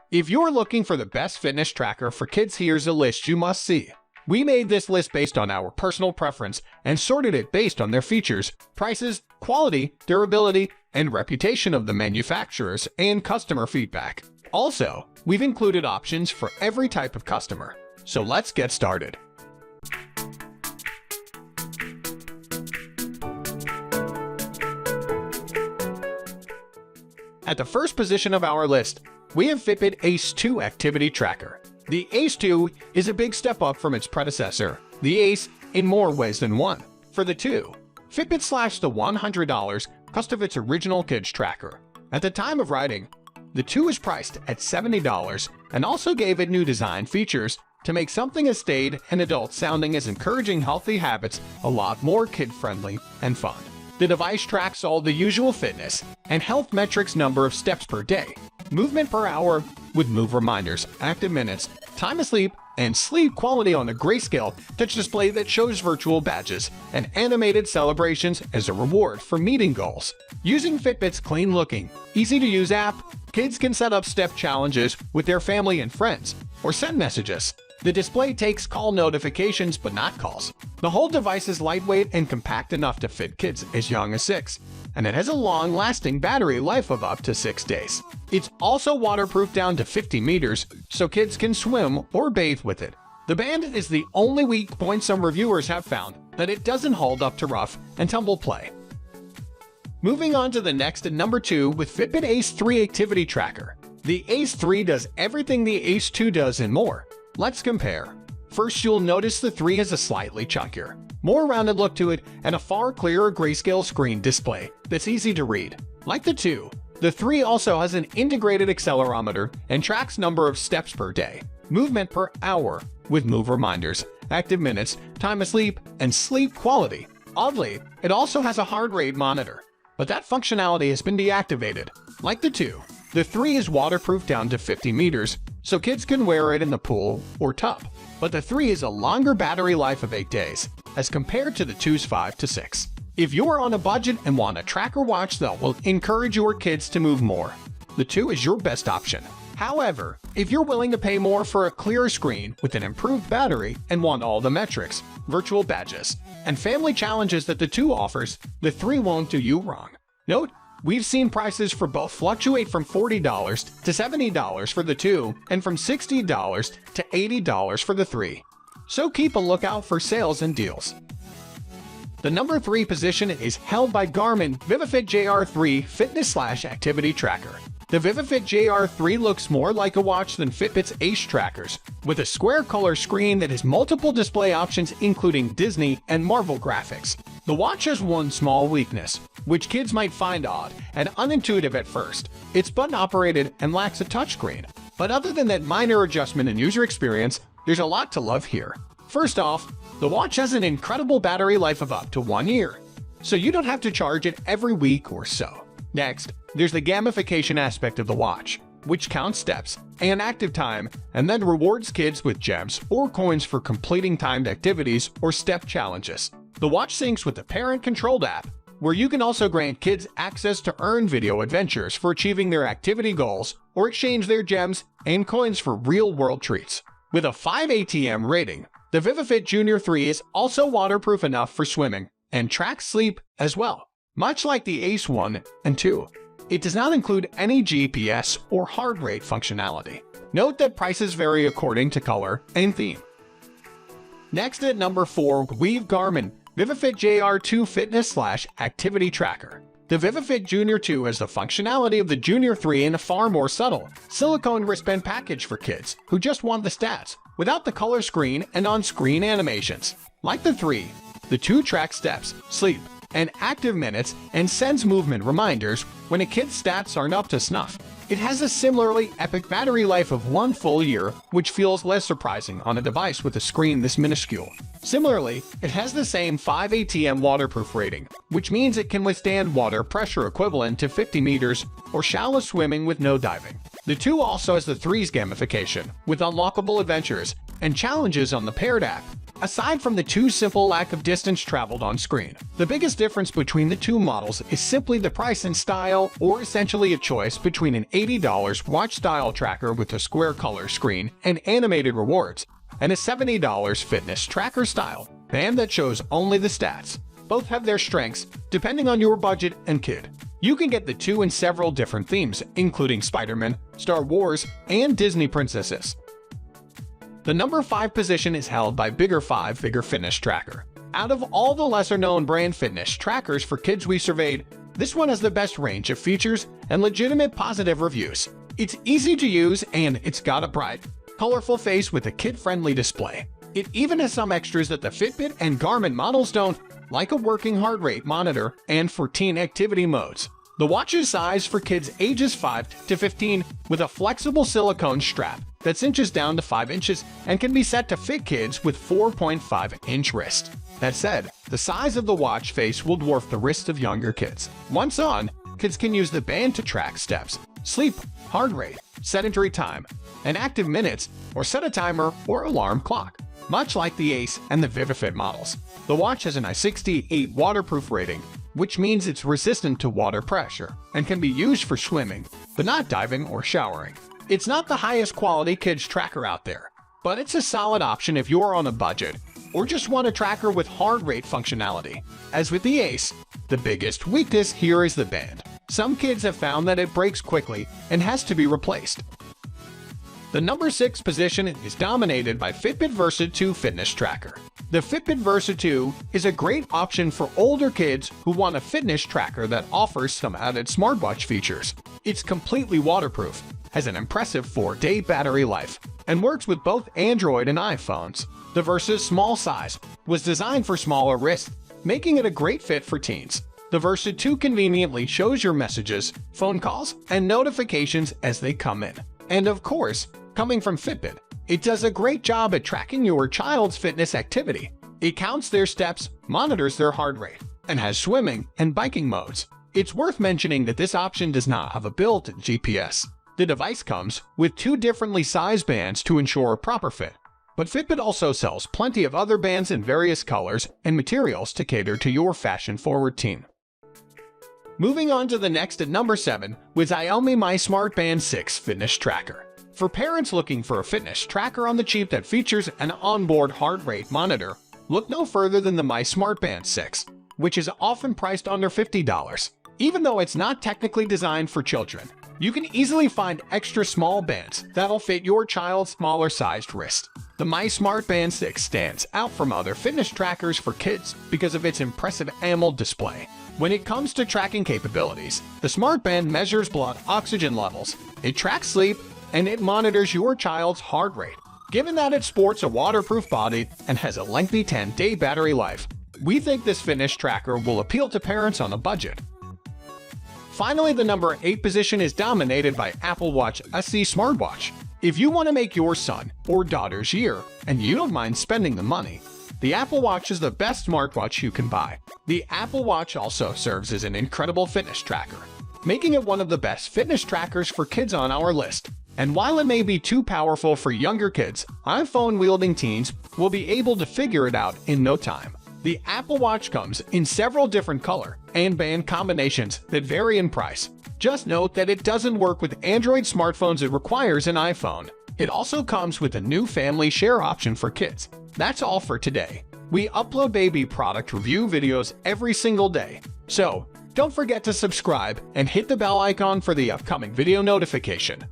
If you're looking for the best fitness tracker for kids, here's a list you must see. We made this list based on our personal preference and sorted it based on their features, prices, quality, durability, and reputation of the manufacturers and customer feedback. Also, we've included options for every type of customer. So let's get started. At the first position of our list, we have Fitbit Ace 2 Activity Tracker. The Ace 2 is a big step up from its predecessor, the Ace, in more ways than one. For the 2, Fitbit slashed the $100 cost of its original kids tracker. At the time of writing, the 2 is priced at $70 and also gave it new design features to make something as staid and adult sounding as encouraging healthy habits a lot more kid-friendly and fun. The device tracks all the usual fitness and health metrics: number of steps per day, movement per hour with move reminders, active minutes, time of sleep, and sleep quality on a grayscale touch display that shows virtual badges and animated celebrations as a reward for meeting goals. Using Fitbit's clean-looking, easy-to-use app, kids can set up step challenges with their family and friends or send messages. The display takes call notifications but not calls. The whole device is lightweight and compact enough to fit kids as young as 6, and it has a long-lasting battery life of up to 6 days. It's also waterproof down to 50 meters, so kids can swim or bathe with it. The band is the only weak point. Some reviewers have found that it doesn't hold up to rough and tumble play. Moving on to the next at number 2 with Fitbit Ace 3 Activity Tracker. The Ace 3 does everything the Ace 2 does and more. Let's compare. First, you'll notice the 3 has a slightly chunkier, more rounded look to it and a far clearer grayscale screen display that's easy to read. Like the 2, the 3 also has an integrated accelerometer and tracks number of steps per day, movement per hour with move reminders, active minutes, time of sleep, and sleep quality. Oddly, it also has a heart rate monitor, but that functionality has been deactivated. Like the 2, the 3 is waterproof down to 50 meters, so kids can wear it in the pool or tub. But the 3 has a longer battery life of 8 days, as compared to the 2's 5 to 6. If you're on a budget and want a tracker watch that will encourage your kids to move more, the 2 is your best option. However, if you're willing to pay more for a clearer screen with an improved battery and want all the metrics, virtual badges, and family challenges that the 2 offers, the 3 won't do you wrong. Note, we've seen prices for both fluctuate from $40 to $70 for the 2 and from $60 to $80 for the 3. So keep a lookout for sales and deals. The number 3 position is held by Garmin Vivifit JR3 Fitness/Activity Tracker. The Vivifit JR3 looks more like a watch than Fitbit's Ace trackers, with a square color screen that has multiple display options including Disney and Marvel graphics. The watch has one small weakness, which kids might find odd and unintuitive at first. It's button-operated and lacks a touchscreen. But other than that minor adjustment in user experience, there's a lot to love here. First off, the watch has an incredible battery life of up to 1 year, so you don't have to charge it every week or so. Next, there's the gamification aspect of the watch, which counts steps and active time and then rewards kids with gems or coins for completing timed activities or step challenges. The watch syncs with the parent-controlled app, where you can also grant kids access to earn video adventures for achieving their activity goals or exchange their gems and coins for real-world treats. With a 5 ATM rating, the Vivifit Junior 3 is also waterproof enough for swimming and tracks sleep as well. Much like the Ace 1 and 2, it does not include any GPS or heart rate functionality. Note that prices vary according to color and theme. Next at number 4, we've Garmin Vivifit JR2 Fitness/Activity Tracker. The Vivifit Junior 2 has the functionality of the Junior 3 in a far more subtle, silicone wristband package for kids who just want the stats, without the color screen and on-screen animations. Like the 3, the 2 tracks steps, sleep, and active minutes and sends movement reminders when a kid's stats aren't up to snuff. It has a similarly epic battery life of 1 full year, which feels less surprising on a device with a screen this minuscule. Similarly, it has the same 5 ATM waterproof rating, which means it can withstand water pressure equivalent to 50 meters or shallow swimming with no diving. The 2 also has the 3's gamification, with unlockable adventures and challenges on the paired app, Aside from the two simple lack of distance traveled on screen, the biggest difference between the two models is simply the price and style, or essentially a choice between an $80 watch style tracker with a square color screen and animated rewards, and a $70 fitness tracker style band that shows only the stats. Both have their strengths, depending on your budget and kid. You can get the two in several different themes, including Spider-Man, Star Wars, and Disney princesses. The number 5 position is held by Bigger5 Figure Fitness Tracker. Out of all the lesser-known brand fitness trackers for kids we surveyed, this one has the best range of features and legitimate positive reviews. It's easy to use and it's got a bright, colorful face with a kid-friendly display. It even has some extras that the Fitbit and Garmin models don't, like a working heart rate monitor and for teen activity modes. The watch is sized for kids ages 5 to 15 with a flexible silicone strap that cinches down to 5 inches and can be set to fit kids with 4.5-inch wrist. That said, the size of the watch face will dwarf the wrist of younger kids. Once on, kids can use the band to track steps, sleep, heart rate, sedentary time, and active minutes, or set a timer or alarm clock. Much like the Ace and the Vivifit models, the watch has an I68 waterproof rating, which means it's resistant to water pressure and can be used for swimming, but not diving or showering. It's not the highest quality kids tracker out there, but it's a solid option if you're on a budget or just want a tracker with heart rate functionality. As with the Ace, the biggest weakness here is the band. Some kids have found that it breaks quickly and has to be replaced. The number 6 position is dominated by Fitbit Versa 2 Fitness Tracker. The Fitbit Versa 2 is a great option for older kids who want a fitness tracker that offers some added smartwatch features. It's completely waterproof, has an impressive 4-day battery life, and works with both Android and iPhones. The Versa's small size was designed for smaller wrists, making it a great fit for teens. The Versa 2 conveniently shows your messages, phone calls, and notifications as they come in. And of course, coming from Fitbit, it does a great job at tracking your child's fitness activity. It counts their steps, monitors their heart rate, and has swimming and biking modes. It's worth mentioning that this option does not have a built-in GPS. The device comes with 2 differently sized bands to ensure a proper fit, but Fitbit also sells plenty of other bands in various colors and materials to cater to your fashion-forward teen. Moving on to the next at number 7 with Xiaomi Mi Smart Band 6 Fitness Tracker. For parents looking for a fitness tracker on the cheap that features an onboard heart rate monitor, look no further than the Mi Smart Band 6, which is often priced under $50. Even though it's not technically designed for children, you can easily find extra small bands that'll fit your child's smaller-sized wrist. The Mi Smart Band 6 stands out from other fitness trackers for kids because of its impressive AMOLED display. When it comes to tracking capabilities, the Smart Band measures blood oxygen levels, it tracks sleep, and it monitors your child's heart rate. Given that it sports a waterproof body and has a lengthy 10-day battery life, we think this fitness tracker will appeal to parents on a budget. Finally, the number 8 position is dominated by Apple Watch SE smartwatch. If you want to make your son or daughter's year and you don't mind spending the money, the Apple Watch is the best smartwatch you can buy. The Apple Watch also serves as an incredible fitness tracker, making it one of the best fitness trackers for kids on our list. And while it may be too powerful for younger kids, iPhone-wielding teens will be able to figure it out in no time. The Apple Watch comes in several different color and band combinations that vary in price. Just note that it doesn't work with Android smartphones, it requires an iPhone. It also comes with a new family share option for kids. That's all for today. We upload baby product review videos every single day, so don't forget to subscribe and hit the bell icon for the upcoming video notification.